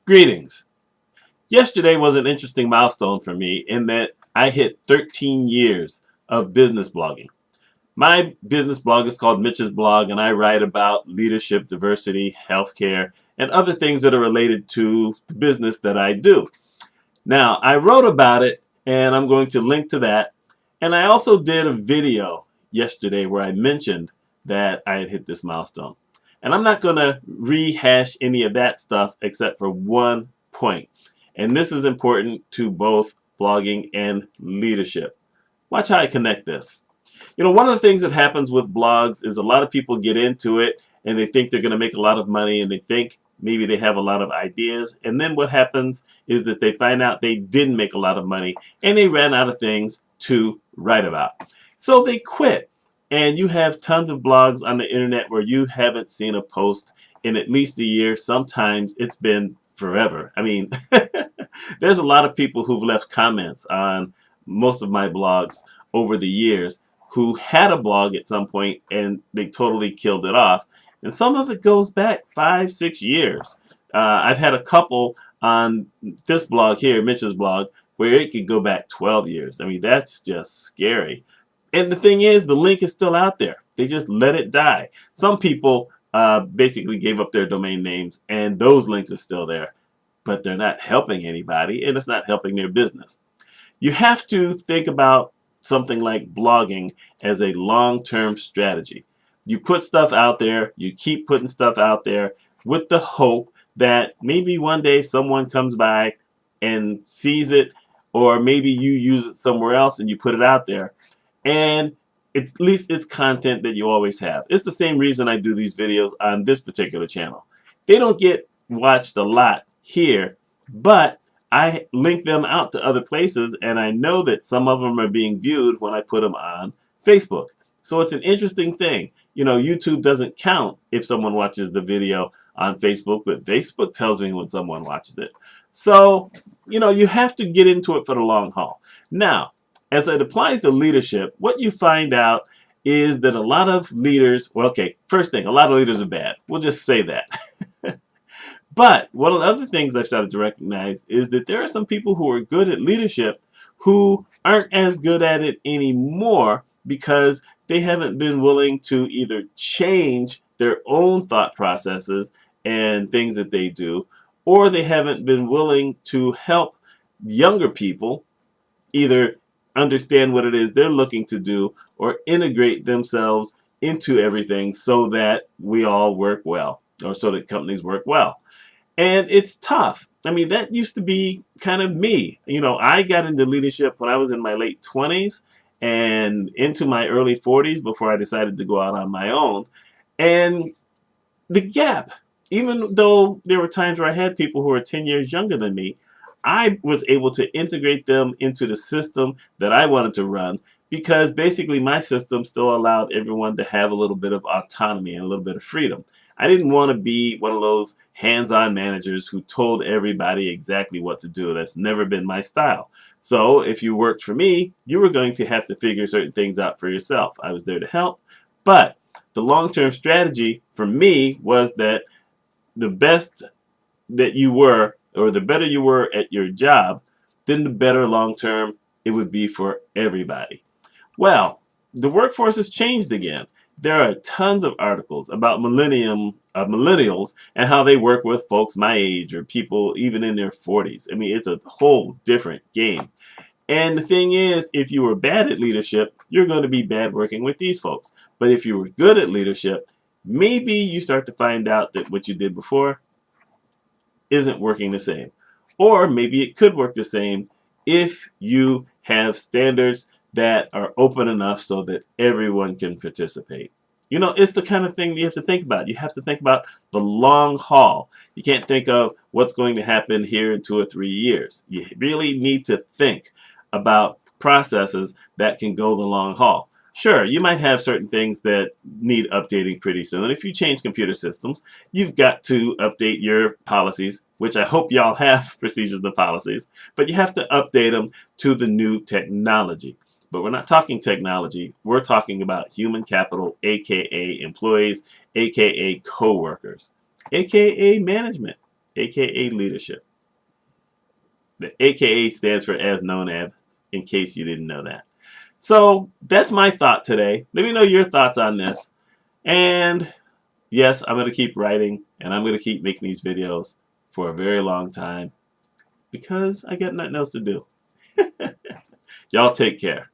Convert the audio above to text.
Greetings. Yesterday was an interesting milestone for me in that I hit 13 years of business blogging. My business blog is called Mitch's Blog, and I write about leadership, diversity, healthcare, and other things that are related to the business that I do. Now, I wrote about it, and I'm going to link to that. And I also did a video yesterday where I mentioned that I had hit this milestone. And I'm not going to rehash any of that stuff except for one point. And this is important to both blogging and leadership. Watch how I connect this. You know, one of the things that happens with blogs is a lot of people get into it and they think they're going to make a lot of money and they think maybe they have a lot of ideas. And then what happens is that they find out they didn't make a lot of money and they ran out of things to write about. So they quit. And you have tons of blogs on the internet where you haven't seen a post in at least a year. Sometimes it's been forever. I mean, there's a lot of people who've left comments on most of my blogs over the years who had a blog at some point and they totally killed it off. And some of it goes back 5-6 years. I've had a couple on this blog here, Mitch's blog, where it could go back 12 years. I mean, that's just scary. And the thing is, the link is still out there. They just let it die. Some people basically gave up their domain names, and those links are still there. But they're not helping anybody, and it's not helping their business. You have to think about something like blogging as a long-term strategy. You put stuff out there, you keep putting stuff out there with the hope that maybe one day someone comes by and sees it, or maybe you use it somewhere else and you put it out there. And at least it's content that you always have. It's the same reason I do these videos on this particular channel. They don't get watched a lot here, but I link them out to other places, and I know that some of them are being viewed when I put them on Facebook. So it's an interesting thing. You know, YouTube doesn't count if someone watches the video on Facebook, but Facebook tells me when someone watches it. So, you know, you have to get into it for the long haul. Now, as it applies to leadership, what you find out is that a lot of leaders, well, okay, first thing, a lot of leaders are bad. We'll just say that. But one of the other things I've started to recognize is that there are some people who are good at leadership who aren't as good at it anymore because they haven't been willing to either change their own thought processes and things that they do, or they haven't been willing to help younger people either understand what it is they're looking to do or integrate themselves into everything so that we all work well, or so that companies work well. And it's tough. I mean, that used to be kind of me. You know, I got into leadership when I was in my late 20s and into my early 40s before I decided to go out on my own. And the gap, even though there were times where I had people who were 10 years younger than me, I was able to integrate them into the system that I wanted to run because basically my system still allowed everyone to have a little bit of autonomy and a little bit of freedom. I didn't want to be one of those hands-on managers who told everybody exactly what to do. That's never been my style. So if you worked for me, you were going to have to figure certain things out for yourself. I was there to help. But the long-term strategy for me was that the best that you were, or the better you were at your job, then the better long-term it would be for everybody. Well, the workforce has changed again. There are tons of articles about millennials and how they work with folks my age or people even in their 40s. I mean, it's a whole different game. And the thing is, if you were bad at leadership, you're going to be bad working with these folks. But if you were good at leadership, maybe you start to find out that what you did before isn't working the same. Or maybe it could work the same if you have standards that are open enough so that everyone can participate. You know, it's the kind of thing you have to think about. You have to think about the long haul. You can't think of what's going to happen here in 2 or 3 years. You really need to think about processes that can go the long haul. Sure, you might have certain things that need updating pretty soon. And if you change computer systems, you've got to update your policies, which I hope y'all have procedures and policies, but you have to update them to the new technology. But we're not talking technology. We're talking about human capital, aka employees, aka co-workers, aka management, aka leadership. The aka stands for as known as, in case you didn't know that. So that's my thought today. Let me know your thoughts on this. And yes, I'm going to keep writing and I'm going to keep making these videos for a very long time because I got nothing else to do. Y'all take care.